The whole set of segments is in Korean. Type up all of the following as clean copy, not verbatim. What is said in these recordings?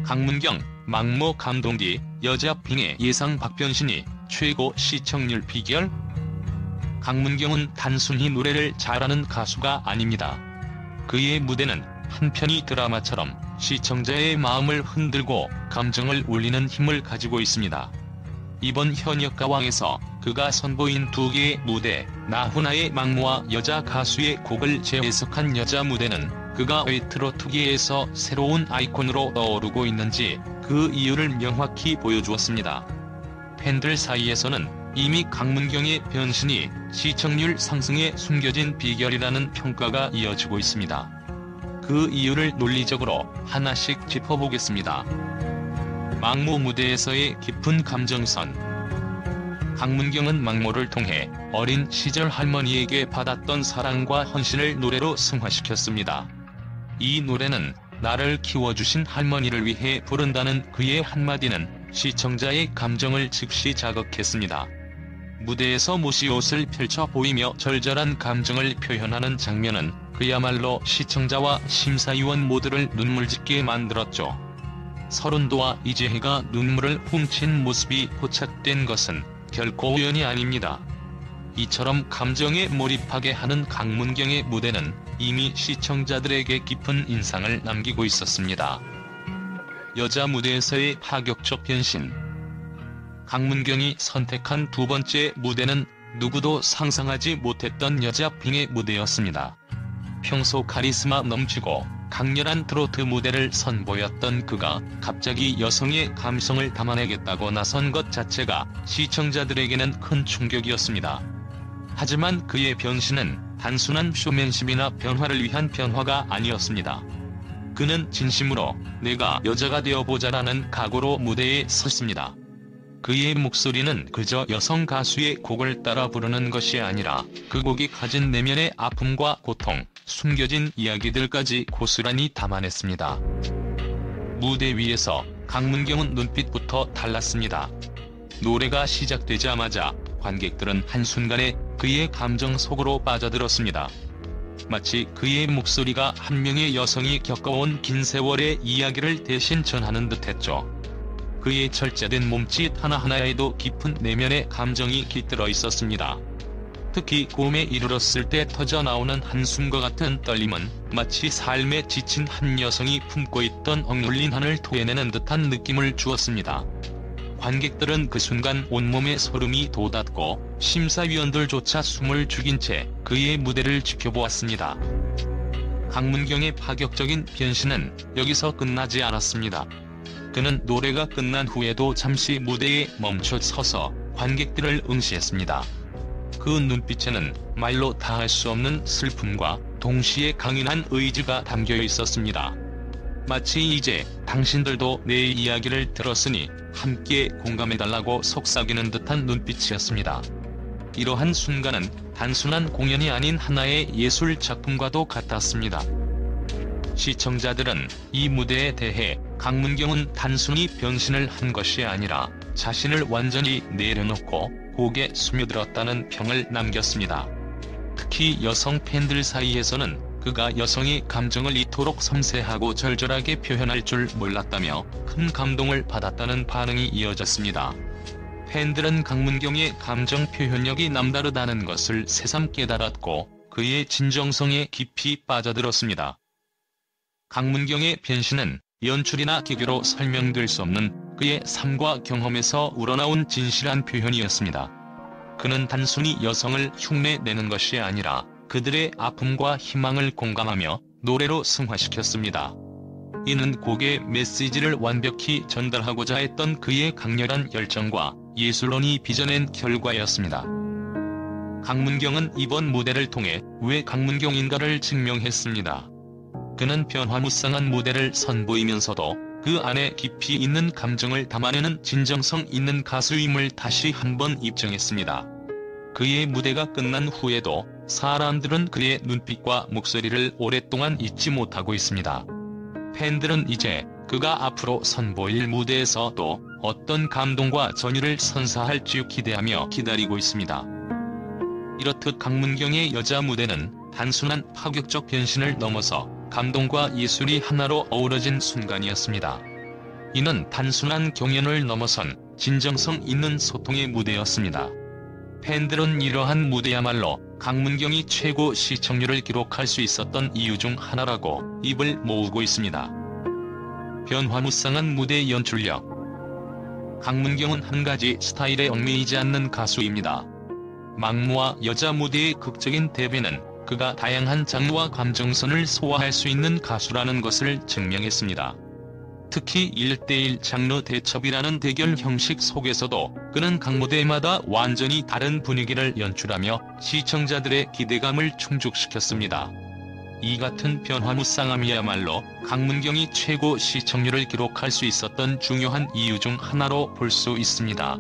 강문경, 망모 감동 뒤 여자 빙의 예상 박변신이 최고 시청률 비결? 강문경은 단순히 노래를 잘하는 가수가 아닙니다. 그의 무대는 한편의 드라마처럼 시청자의 마음을 흔들고 감정을 울리는 힘을 가지고 있습니다. 이번 현역가왕에서 그가 선보인 두 개의 무대, 나훈아의 망모와 여자 가수의 곡을 재해석한 여자 무대는 그가 왜 트로트계에서 새로운 아이콘으로 떠오르고 있는지 그 이유를 명확히 보여주었습니다. 팬들 사이에서는 이미 강문경의 변신이 시청률 상승에 숨겨진 비결이라는 평가가 이어지고 있습니다. 그 이유를 논리적으로 하나씩 짚어보겠습니다. 망모 무대에서의 깊은 감정선. 강문경은 망모를 통해 어린 시절 할머니에게 받았던 사랑과 헌신을 노래로 승화시켰습니다. 이 노래는 나를 키워주신 할머니를 위해 부른다는 그의 한마디는 시청자의 감정을 즉시 자극했습니다. 무대에서 모시옷을 펼쳐 보이며 절절한 감정을 표현하는 장면은 그야말로 시청자와 심사위원 모두를 눈물짓게 만들었죠. 서른도와 이재혜가 눈물을 훔친 모습이 포착된 것은 결코 우연이 아닙니다. 이처럼 감정에 몰입하게 하는 강문경의 무대는 이미 시청자들에게 깊은 인상을 남기고 있었습니다. 여자 무대에서의 파격적 변신. 강문경이 선택한 두 번째 무대는 누구도 상상하지 못했던 여자 빙의 무대였습니다. 평소 카리스마 넘치고 강렬한 트로트 무대를 선보였던 그가 갑자기 여성의 감성을 담아내겠다고 나선 것 자체가 시청자들에게는 큰 충격이었습니다. 하지만 그의 변신은 단순한 쇼맨십이나 변화를 위한 변화가 아니었습니다. 그는 진심으로 내가 여자가 되어보자라는 각오로 무대에 섰습니다. 그의 목소리는 그저 여성 가수의 곡을 따라 부르는 것이 아니라 그 곡이 가진 내면의 아픔과 고통, 숨겨진 이야기들까지 고스란히 담아냈습니다. 무대 위에서 강문경은 눈빛부터 달랐습니다. 노래가 시작되자마자 관객들은 한순간에 그의 감정 속으로 빠져들었습니다. 마치 그의 목소리가 한 명의 여성이 겪어온 긴 세월의 이야기를 대신 전하는 듯했죠. 그의 절제된 몸짓 하나하나에도 깊은 내면의 감정이 깃들어 있었습니다. 특히 고음에 이르렀을 때 터져나오는 한숨과 같은 떨림은 마치 삶에 지친 한 여성이 품고 있던 억눌린 한을 토해내는 듯한 느낌을 주었습니다. 관객들은 그 순간 온몸에 소름이 돋았고 심사위원들조차 숨을 죽인 채 그의 무대를 지켜보았습니다. 강문경의 파격적인 변신은 여기서 끝나지 않았습니다. 그는 노래가 끝난 후에도 잠시 무대에 멈춰 서서 관객들을 응시했습니다. 그 눈빛에는 말로 다할 수 없는 슬픔과 동시에 강인한 의지가 담겨 있었습니다. 마치 이제 당신들도 내 이야기를 들었으니 함께 공감해달라고 속삭이는 듯한 눈빛이었습니다. 이러한 순간은 단순한 공연이 아닌 하나의 예술 작품과도 같았습니다. 시청자들은 이 무대에 대해 강문경은 단순히 변신을 한 것이 아니라 자신을 완전히 내려놓고 곡에 스며들었다는 평을 남겼습니다. 특히 여성 팬들 사이에서는 그가 여성의 감정을 이토록 섬세하고 절절하게 표현할 줄 몰랐다며 큰 감동을 받았다는 반응이 이어졌습니다. 팬들은 강문경의 감정 표현력이 남다르다는 것을 새삼 깨달았고 그의 진정성에 깊이 빠져들었습니다. 강문경의 변신은 연출이나 기교로 설명될 수 없는 그의 삶과 경험에서 우러나온 진실한 표현이었습니다. 그는 단순히 여성을 흉내내는 것이 아니라 그들의 아픔과 희망을 공감하며 노래로 승화시켰습니다. 이는 곡의 메시지를 완벽히 전달하고자 했던 그의 강렬한 열정과 예술론이 빚어낸 결과였습니다. 강문경은 이번 무대를 통해 왜 강문경인가를 증명했습니다. 그는 변화무쌍한 무대를 선보이면서도 그 안에 깊이 있는 감정을 담아내는 진정성 있는 가수임을 다시 한번 입증했습니다. 그의 무대가 끝난 후에도 사람들은 그의 눈빛과 목소리를 오랫동안 잊지 못하고 있습니다. 팬들은 이제 그가 앞으로 선보일 무대에서 또 어떤 감동과 전율을 선사할지 기대하며 기다리고 있습니다. 이렇듯 강문경의 여자 무대는 단순한 파격적 변신을 넘어서 감동과 예술이 하나로 어우러진 순간이었습니다. 이는 단순한 경연을 넘어선 진정성 있는 소통의 무대였습니다. 팬들은 이러한 무대야말로 강문경이 최고 시청률을 기록할 수 있었던 이유 중 하나라고 입을 모으고 있습니다. 변화무쌍한 무대 연출력. 강문경은 한 가지 스타일에 얽매이지 않는 가수입니다. 막무와 여자 무대의 극적인 대비는 그가 다양한 장르와 감정선을 소화할 수 있는 가수라는 것을 증명했습니다. 특히 1대1 장르 대첩이라는 대결 형식 속에서도 그는 각 무대마다 완전히 다른 분위기를 연출하며 시청자들의 기대감을 충족시켰습니다. 이 같은 변화무쌍함이야말로 강문경이 최고 시청률을 기록할 수 있었던 중요한 이유 중 하나로 볼 수 있습니다.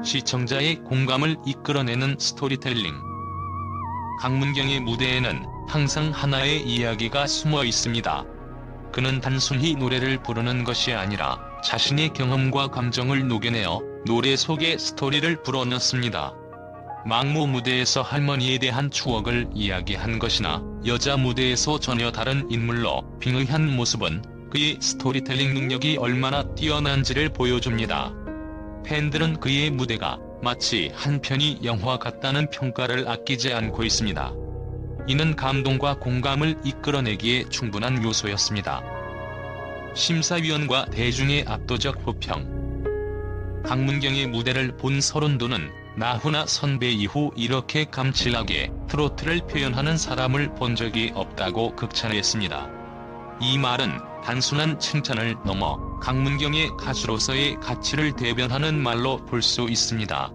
시청자의 공감을 이끌어내는 스토리텔링. 강문경의 무대에는 항상 하나의 이야기가 숨어 있습니다. 그는 단순히 노래를 부르는 것이 아니라 자신의 경험과 감정을 녹여내어 노래 속에 스토리를 불어넣습니다. 막무 무대에서 할머니에 대한 추억을 이야기한 것이나 여자 무대에서 전혀 다른 인물로 빙의한 모습은 그의 스토리텔링 능력이 얼마나 뛰어난지를 보여줍니다. 팬들은 그의 무대가 마치 한 편의 영화 같다는 평가를 아끼지 않고 있습니다. 이는 감동과 공감을 이끌어내기에 충분한 요소였습니다. 심사위원과 대중의 압도적 호평. 강문경의 무대를 본 서른도는 나훈아 선배 이후 이렇게 감칠하게 트로트를 표현하는 사람을 본 적이 없다고 극찬했습니다. 이 말은 단순한 칭찬을 넘어 강문경의 가수로서의 가치를 대변하는 말로 볼 수 있습니다.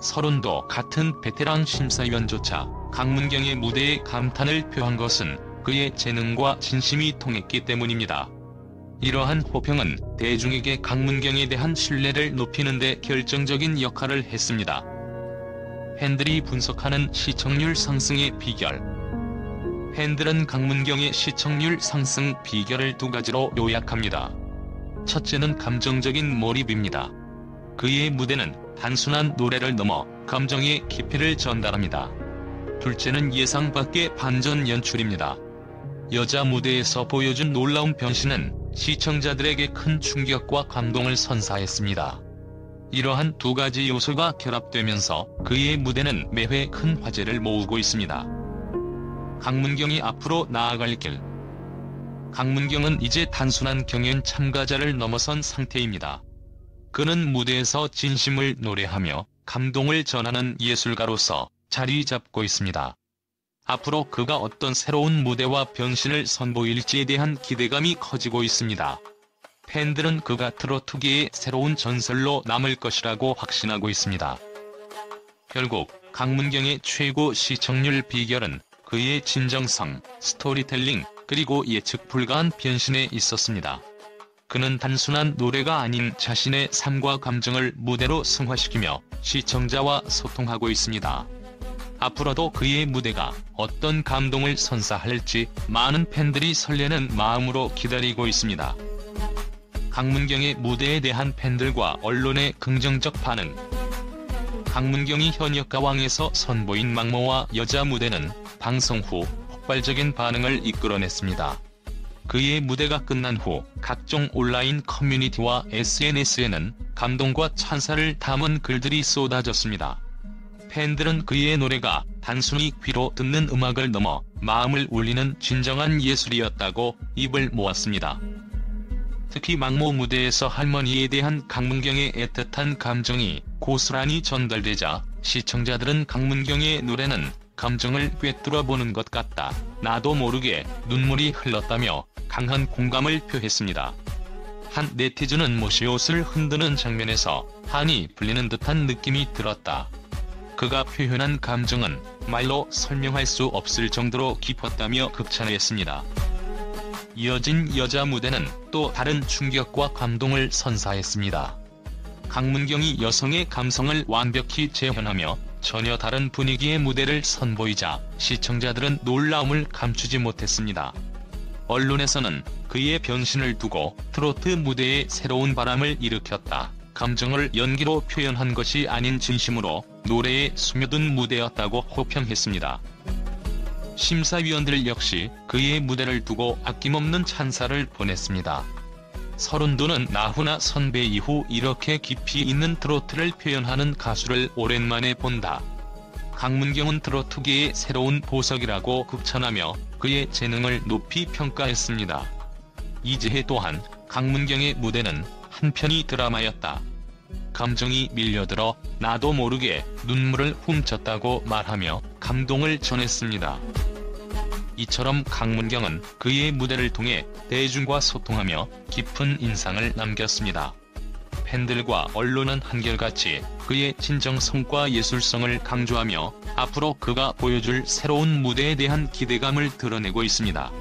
서른도 같은 베테랑 심사위원조차 강문경의 무대에 감탄을 표한 것은 그의 재능과 진심이 통했기 때문입니다. 이러한 호평은 대중에게 강문경에 대한 신뢰를 높이는 데 결정적인 역할을 했습니다. 팬들이 분석하는 시청률 상승의 비결. 팬들은 강문경의 시청률 상승 비결을 두 가지로 요약합니다. 첫째는 감정적인 몰입입니다. 그의 무대는 단순한 노래를 넘어 감정의 깊이를 전달합니다. 둘째는 예상 밖의 반전 연출입니다. 여자 무대에서 보여준 놀라운 변신은 시청자들에게 큰 충격과 감동을 선사했습니다. 이러한 두 가지 요소가 결합되면서 그의 무대는 매회 큰 화제를 모으고 있습니다. 강문경이 앞으로 나아갈 길. 강문경은 이제 단순한 경연 참가자를 넘어선 상태입니다. 그는 무대에서 진심을 노래하며 감동을 전하는 예술가로서 자리 잡고 있습니다. 앞으로 그가 어떤 새로운 무대와 변신을 선보일지에 대한 기대감이 커지고 있습니다. 팬들은 그가 트로트계의 새로운 전설로 남을 것이라고 확신하고 있습니다. 결국 강문경의 최고 시청률 비결은 그의 진정성, 스토리텔링, 그리고 예측 불가한 변신에 있었습니다. 그는 단순한 노래가 아닌 자신의 삶과 감정을 무대로 승화시키며 시청자와 소통하고 있습니다. 앞으로도 그의 무대가 어떤 감동을 선사할지 많은 팬들이 설레는 마음으로 기다리고 있습니다. 강문경의 무대에 대한 팬들과 언론의 긍정적 반응. 강문경이 현역 가왕에서 선보인 막모와 여자 무대는 방송 후 폭발적인 반응을 이끌어냈습니다. 그의 무대가 끝난 후 각종 온라인 커뮤니티와 SNS에는 감동과 찬사를 담은 글들이 쏟아졌습니다. 팬들은 그의 노래가 단순히 귀로 듣는 음악을 넘어 마음을 울리는 진정한 예술이었다고 입을 모았습니다. 특히 막모 무대에서 할머니에 대한 강문경의 애틋한 감정이 고스란히 전달되자 시청자들은 강문경의 노래는 감정을 꿰뚫어보는 것 같다, 나도 모르게 눈물이 흘렀다며 강한 공감을 표했습니다. 한 네티즌은 모시옷을 흔드는 장면에서 한이 풀리는 듯한 느낌이 들었다. 그가 표현한 감정은 말로 설명할 수 없을 정도로 깊었다며 극찬했습니다. 이어진 여자 무대는 또 다른 충격과 감동을 선사했습니다. 강문경이 여성의 감성을 완벽히 재현하며 전혀 다른 분위기의 무대를 선보이자 시청자들은 놀라움을 감추지 못했습니다. 언론에서는 그의 변신을 두고 트로트 무대에 새로운 바람을 일으켰다, 감정을 연기로 표현한 것이 아닌 진심으로 노래에 스며든 무대였다고 호평했습니다. 심사위원들 역시 그의 무대를 두고 아낌없는 찬사를 보냈습니다. 서른도는 나훈아 선배 이후 이렇게 깊이 있는 트로트를 표현하는 가수를 오랜만에 본다. 강문경은 트로트계의 새로운 보석이라고 극찬하며 그의 재능을 높이 평가했습니다. 이지혜 또한 강문경의 무대는 한편이 드라마였다. 감정이 밀려들어 나도 모르게 눈물을 훔쳤다고 말하며 감동을 전했습니다. 이처럼 강문경은 그의 무대를 통해 대중과 소통하며 깊은 인상을 남겼습니다. 팬들과 언론은 한결같이 그의 진정성과 예술성을 강조하며 앞으로 그가 보여줄 새로운 무대에 대한 기대감을 드러내고 있습니다.